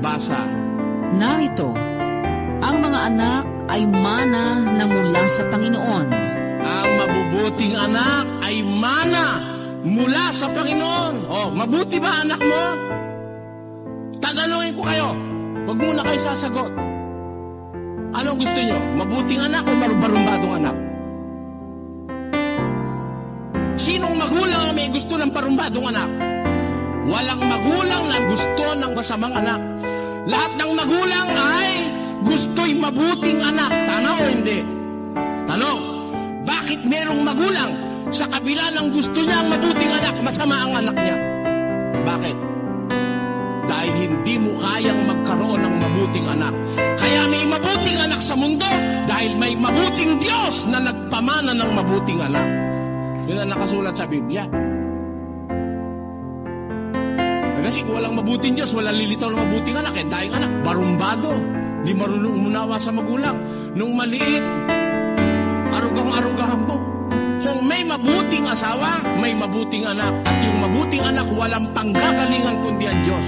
Basa. Narito, ang mga anak ay mana na mula sa Panginoon. Ang mabubuting anak ay mana mula sa Panginoon. Oh, mabuti ba anak mo? Tatanungin ko kayo. Huwag muna kayo sasagot. Ano gusto nyo? Mabuting anak o barumbadong anak? Sinong magulang ang may gusto ng parumbadong anak? Walang magulang na gusto ng masamang anak. Lahat ng magulang ay gusto'y mabuting anak. Tama o hindi? Tanong, bakit merong magulang sa kabila ng gusto niya ang mabuting anak, masama ang anak niya? Bakit? Dahil hindi mo kayang magkaroon ng mabuting anak. Kaya may mabuting anak sa mundo dahil may mabuting Diyos na nagpamana ng mabuting anak. Yun ang nakasulat sa Biblia. Kasi kung walang mabuting Diyos, walang lilitaw ng mabuting anak. Eh, dahil anak, barumbado. Di marunong umunawa sa magulang. Nung maliit, arugang-arugahan mo. Kung may mabuting asawa, may mabuting anak. At yung mabuting anak, walang panggagalingan kundi ang Diyos.